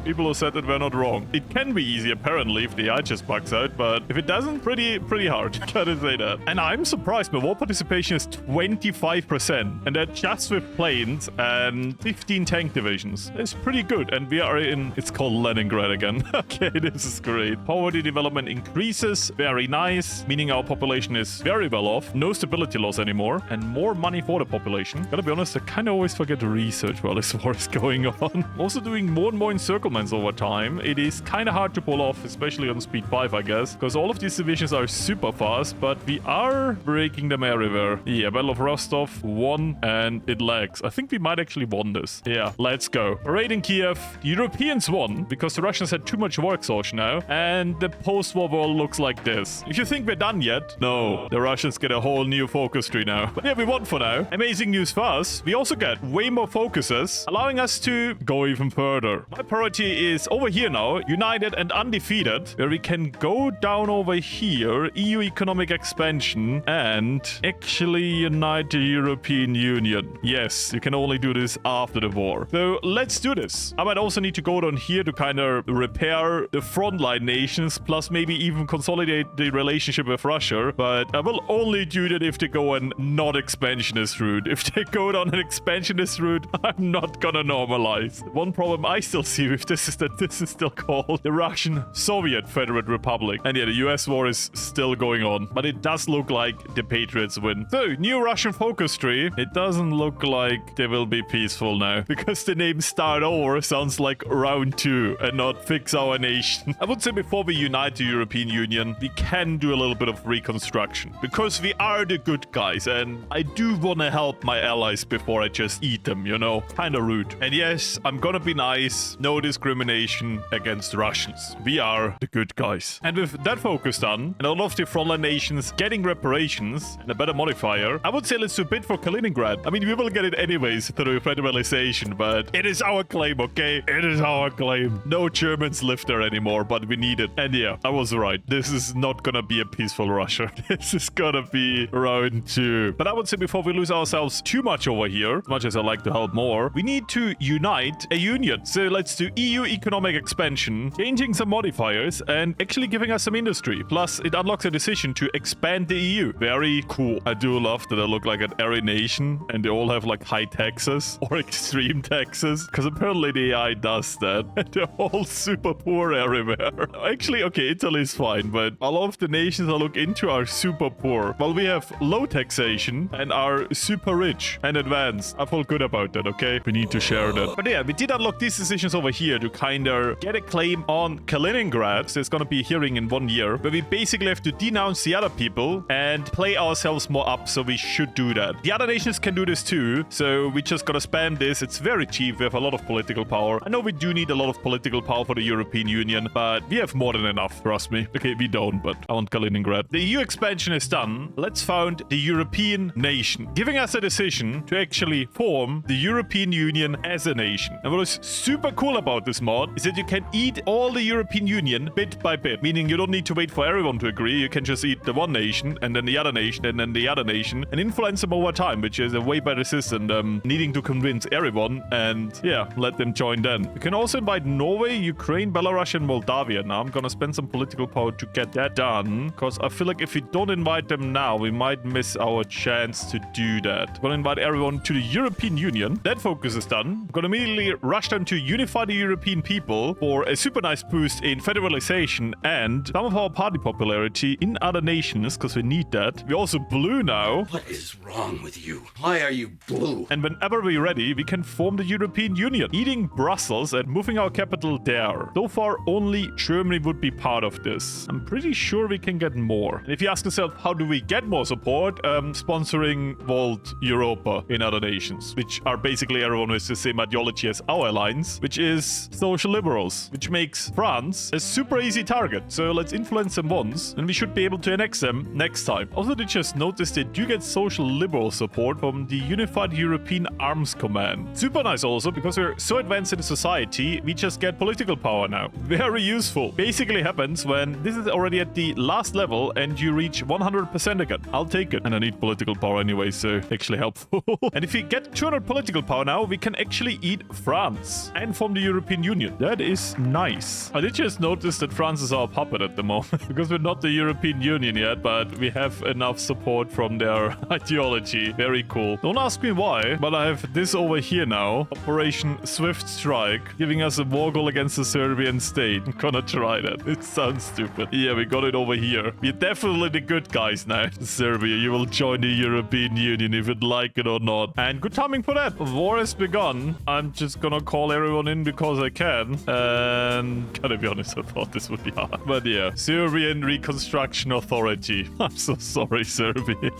People who said that we're not wrong. It can be easy, apparently, if the AI just bugs out, but if it doesn't, pretty hard. Gotta say that. And I'm surprised, my war participation is 25%, and that just with planes and 15 tank divisions. It's pretty good, and we are in, it's called Leningrad again. Okay, this is great. Poverty development increases, very nice, meaning our population is very well off, no stability loss anymore, and more money for the population. Gotta be honest, I kind of always forget to research while this war is going on. Also doing more and more encirclements over time. It is kind of hard to pull off, especially on speed 5, I guess, because all of these divisions are super fast, but we are breaking them everywhere. Yeah, Battle of Rostov won, and it lags. I think we might actually won this. Yeah, let's go. Parade in Kiev. The Europeans won, because the Russians had too much war exhaustion now, and the post-war world looks like this. If you think we're done yet, no. The Russians get a whole new focus tree now. But yeah, we won for now. Amazing news for us. We also get way more focuses, allowing us to go even further. My priority is over here now, united and undefeated, where we can go down over here, EU economic expansion, and actually unite the European Union. Yes, you can only do this after the war. So let's do this. I might also need to go down here to kind of repair the frontline nations, plus maybe even consolidate the relationship with Russia, but I will only do that if they go an not expansionist route. If they go down an expansionist route, I'm not gonna normalize. One problem I still see with this is that this is still called the Russian Soviet Federal Republic. And yeah, the US war is still going on, but it does look like the Patriots win. So, new Russian focus tree. It doesn't look like they will be peaceful now, because the name Start Over sounds like round 2 and not fix our nation. I would say before we unite the European Union, we can do a little bit of reconstruction, because we are the good guys, and I do want to help my allies before I just eat them, you know? Kind of rude. And yes, I'm gonna be nice. No discrimination against Russians. We are the good guys. And with that focus done, and all of the frontline nations getting reparations and a better modifier, I would say let's do a bid for Kaliningrad. I mean, we will get it anyways through federalization, but it is our claim, okay? It is our claim. No Germans live there anymore, but we need it. And yeah, I was right. This is not gonna be a peaceful Russia. This is gonna be round 2. But I would say before we lose ourselves too much over here, much as I like to help more, we need to unite a union. So let's do EU economic expansion, changing some modifiers, and actually giving us some industry. Plus, it unlocks a decision to expand the EU. Very cool. I do love that I look like an Aryan nation, and they all have like high taxes or extreme taxes, because apparently the AI does that. They're all super poor everywhere. Actually, okay, Italy's fine, but a lot of the nations I look into are super poor. While we have low taxation and are super rich and advanced. I feel good about that, okay? We need to share that. But yeah, we did unlock these decisions over here to kind of get a claim on Kaliningrad. So there's gonna be a hearing in 1 year, where we basically have to denounce the other people and play ourselves more up, so we should do that. The other nations can do this too, so we just gotta spam this. It's very cheap. We have a lot of political power. I know we do need a lot of political power for the European Union, but we have more than enough, trust me. Okay, we don't, but I want Kaliningrad. The EU expansion is done. Let's found the European nation, giving us a decision to actually form the European Union as a nation. And what is super cool about this mod is that you can eat all the European Union bit by bit, meaning you don't need to wait for everyone to agree. You can just eat the one nation and then the other nation and then the other nation and influence them over time, which is a way better system than needing to convince everyone and yeah, let them join then. You can also invite Norway, Ukraine, Belarus and Moldavia. Now I'm gonna spend some political power to get that done, because I feel like if we don't invite them now, we might miss our chance to do that. I'm gonna invite everyone to the European Union. That focus is done. I'm gonna immediately rush them to unify the European people for a super nice boost in federalization and some of our party popularity in other nations, because we need that. We're also blue now. What is wrong with you? Why are you blue? And whenever we're ready, we can form the European Union, eating Brussels and moving our capital there. So far, only Germany would be part of this. I'm pretty sure we can get more. And if you ask yourself, how do we get more support? Sponsoring Volt Europa in other nations, which are basically everyone with the same ideology as our alliance, which is social liberals, which makes France a super easy target. So let's influence them once, and we should be able to annex them next time. Also, did just notice they do get social liberal support from the Unified European Arms Command. Super nice also, because we're so advanced in society, we just get political power now. Very useful. Basically happens when this is already at the last level and you reach 100% again. I'll take it. And I need political power anyway, so actually helpful. And if we get 200 political power now, we can actually eat France and form the European Union. That is nice. I did just notice that France is our puppet at the moment, because we're not the European Union yet, but we have enough support from their ideology. Very cool. Don't ask me why, but I have this over here now. Operation Swift Strike, giving us a war goal against the Serbian state. I'm gonna try that. It sounds stupid. Yeah, we got it over here. We're definitely the good guys now. Serbia, you will join the European Union if you'd like it or not. And good timing for that. War has begun. I'm just gonna call everyone in because I can. And gotta be honest, I thought this would be hard. But yeah, Serbian Reconstruction Authority. I'm so sorry, Serbia.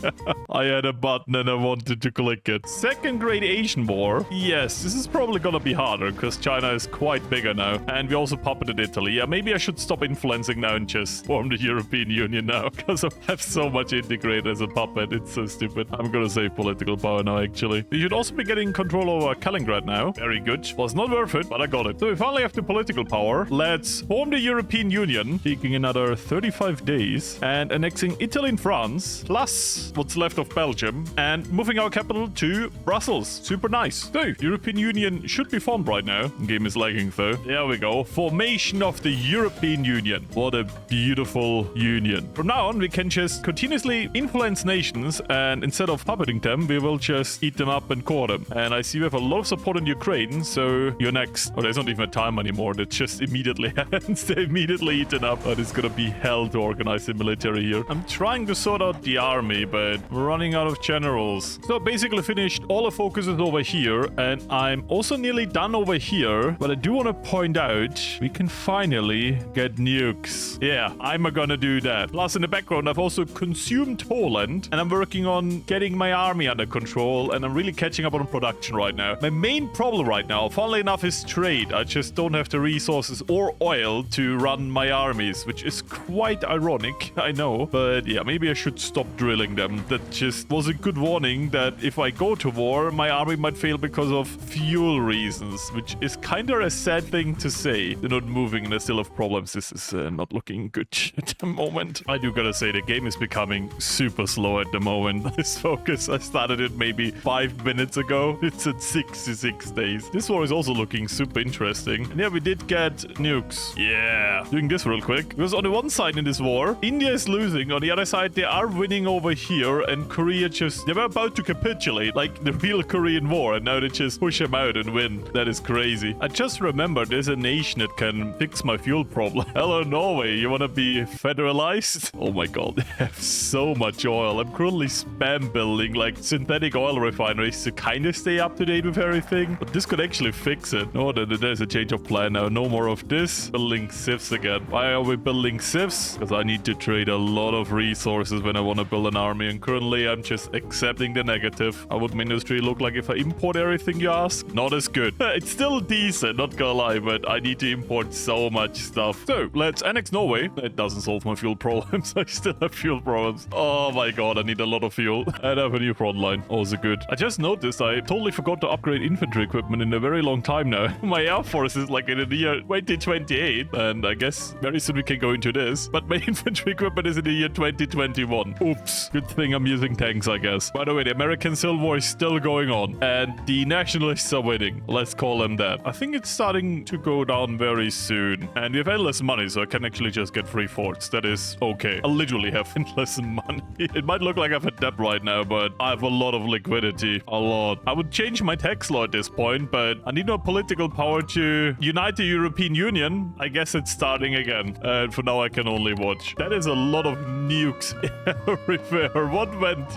I had a button and I wanted to click it. Second Great Asian War. Yes, this is probably gonna be harder because China is quite bigger now. And we also puppeted Italy. Yeah, maybe I should stop influencing now and just form the European Union now, because I have so much integrated as a puppet. It's so stupid. I'm gonna save political power now, actually. We should also be getting control over Kaliningrad now. Very good. Was not worth it, but I got it. So we finally have the political power. Let's form the European Union, taking another 35 days, and annexing Italy and France, plus what's left of Belgium, and moving our capital to Brussels. Super nice. So, European Union should be formed right now. Game is lagging though. There we go. Formation of the European Union. What a beautiful union. From now on, we can just continuously influence nations, and instead of puppeting them, we will just eat them up and core them. And I see we have a lot of support in Ukraine, so you're next. Oh, there's not even a time anymore. That just immediately happens. They're immediately eaten up. But it's gonna be hell to organize the military here. I'm trying to sort out the army, but we're running out of generals. So basically finished all the focuses over here, and I'm also nearly done over here. But I do want to point out, we can finally get nukes. Yeah, I'm gonna do that. Plus, in the background, I've also consumed Poland, and I'm working on getting my army under control, and I'm really catching up on production right now. My main problem right now, funnily enough, is trade. I just don't have the resources or oil to run my armies, which is quite ironic, I know. But yeah, maybe I should stop drilling them. That just was a good warning that if I go to war, my army might fail because of fuel reasons, which is kind of a sad thing to say. They're not moving and they still have problems. This is not looking good at the moment. I do gotta say, the game is becoming super slow at the moment. This focus, I started it maybe 5 5 minutes ago. It's at 66 days. This war is also looking super interesting. And yeah, we did get nukes. Yeah. Doing this real quick. Because on the one side in this war, India is losing. On the other side, they are winning over here. And Korea just... They were about to capitulate, like the real Korean War. And now they just push them out and win. That is crazy. I just remember there's a nation that can fix my fuel problem. Hello, Norway. You want to be federalized? Oh my god. They have so much oil. I'm currently spam building like synthetic oil refineries to kind of stay up to date with everything. But this could actually fix it. Oh, there's a change of plan now. No more of this. Building sieves again. Why are we building sieves? Because I need to trade a lot of resources when I want to build an army. And currently I'm just accepting the negative. How would my industry look like if I import everything, you ask? Not as good. It's still decent, not gonna lie, but I need to import so much stuff. So let's annex Norway. It doesn't solve my fuel problems. I still have fuel problems. Oh my god, I need a lot of fuel. And I have a new front line. Also good. I just noticed I totally forgot to upgrade infantry equipment in a very long time now. My air force is like in the year 2028. And I guess very soon we can go into this. But my infantry equipment is in the year 2021. Oops. Good thing I'm using tanks, I guess. By the way, the American Civil War is still going on. And the nationalists are winning. Let's call them that. I think it's starting to go down very soon. And we have endless money, so I can actually just get free forts. That is okay. I literally have endless money. It might look like I have a debt right now, but I have a lot of liquidity. A lot. I would change my tax law at this point, but I need more political power to unite the European Union. I guess it's starting again. And for now, I can only watch. That is a lot of nukes everywhere. What went?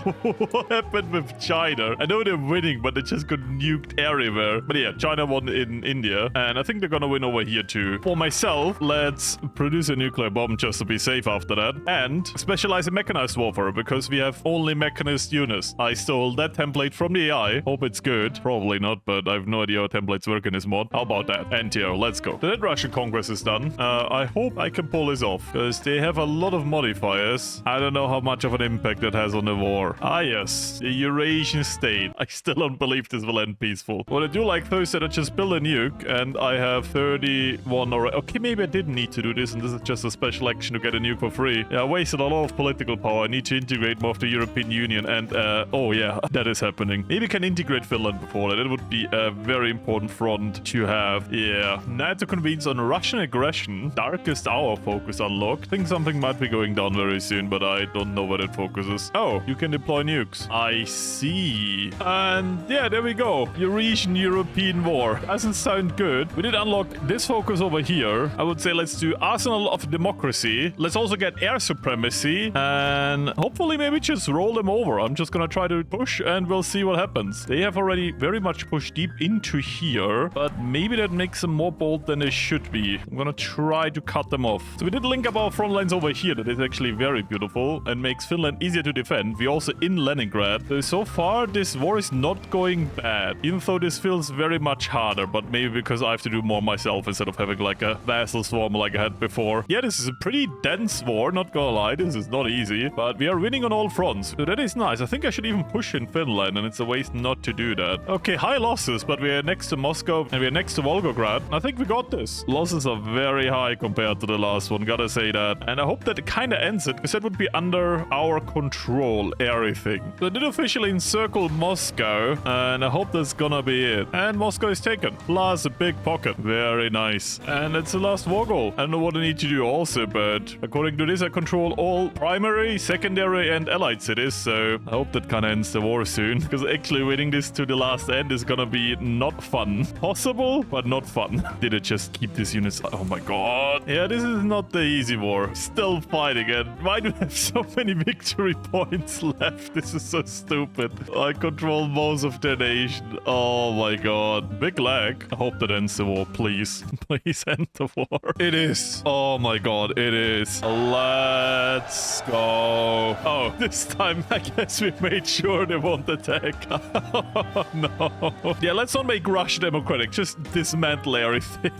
What happened with China? I know they're winning, but they just got nuked everywhere. But yeah, China won in India, and I think they're gonna win over here too. For myself, let's produce a nuclear bomb just to be safe after that, and specialize in mechanized warfare because we have only mechanized units. I stole that template from the AI. Hope it's good. Probably not, but I have no idea how templates work in this mod. How about that? NTR, let's go. The Russian Congress is done. I hope I can pull this off because they have a lot of modifiers. I don't know how much of an impact that has on the war. Ah yes, the Eurasian state. I still don't believe this will end peaceful. What I do like though is that I just build a nuke and I have 31 already. Okay, maybe I didn't need to do this and this is just a special action to get a nuke for free. Yeah, I wasted a lot of political power. I need to integrate more of the European Union and oh yeah, that is happening. Maybe I can integrate Finland before that. It would be a very important front to have. Yeah. NATO convenes on Russian aggression. Darkest hour focus unlocked. I think something might be going down very soon, but I don't know where it focuses. Oh, you can deploy nukes. I see. And yeah, there we go. Eurasian European War. Doesn't sound good. We did unlock this focus over here. I would say let's do Arsenal of Democracy. Let's also get air supremacy and hopefully maybe just roll them over. I'm just gonna try to push and we'll see what happens. They have already very much pushed deep into here, but maybe that makes them more bold than they should be. I'm gonna try to cut them off. So we did link up our front lines over here. That is actually very beautiful and makes Finland easier to defend. We're also in Leningrad. So far, this war is not going bad, even though this feels very much harder, but maybe because I have to do more myself instead of having like a vassal swarm like I had before. Yeah, this is a pretty dense war, not gonna lie. This is not easy, but we are winning on all fronts. So that is nice. I think I should even push in Finland, and it's a waste not to do that. Okay, high losses, but we are next to Moscow, and we are next to Volgograd. I think we got this. Losses are very high compared to the last one, gotta say that. And I hope that it kind of ends it, because that would be under our control, everything. So I did officially encircle Moscow, and I hope that's gonna be it. And Moscow is taken, plus a big pocket. Very nice. And it's the last war goal. I don't know what I need to do also, but according to this, I control all primary, secondary, and allied cities, so I hope that kind of ends the war soon, because actually winning this to the last end is gonna be not fun. Possible, but not fun. Did it just keep this unit? Oh my god. Yeah, this is not the easy war. Still fighting, and why do I have so many victory points left? This is so stupid. I control most of the nation. Oh my god. Big lag. I hope that ends the war, please. Please end the war. It is. Oh my god, it is. Let's go. Oh, this time I guess we made sure they won't attack. Oh no. Yeah, let's not make Russia democratic. Just dismantle everything.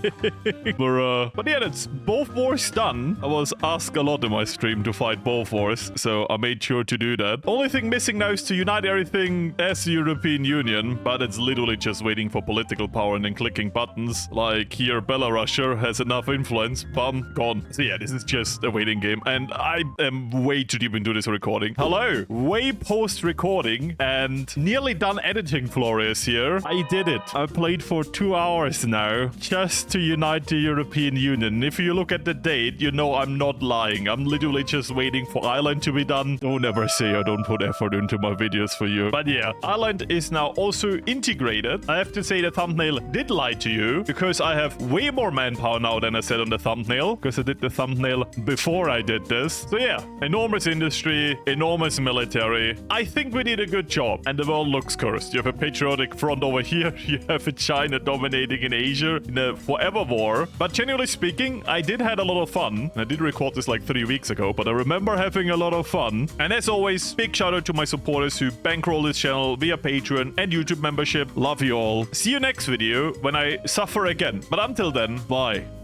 But yeah, that's both wars done. I was asked a lot in my stream to fight both wars, so I made sure to do that. Only thing missing now is to unite everything as the European Union, but it's literally just waiting for political power and then clicking buttons. Like here, Belarus has enough influence. Bum, gone. So yeah, this is just a waiting game, and I am way too deep into this recording. Hello, way post recording, and nearly done editing Florius here. I did it. I played for 2 hours now just to unite the European Union. If you look at the date, you know I'm not lying. I'm literally just waiting for Ireland to be done. Don't ever say I don't put effort into my videos for you. But yeah, Ireland is now also integrated. I have to say the thumbnail did lie to you because I have way more manpower now than I said on the thumbnail because I did the thumbnail before I did this. So yeah, enormous industry, enormous military. I think we did a good job and the world looks cursed. You have a patriotic front over here. You have a China dominating in Asia in a forever war. But generally speaking, I did have a lot of fun. I did record this like 3 weeks ago, but I remember having a lot of fun. And as always, big shout out to my supporters who bankroll this channel via Patreon and YouTube membership. Love you all. See you next video when I suffer again. But until then, bye.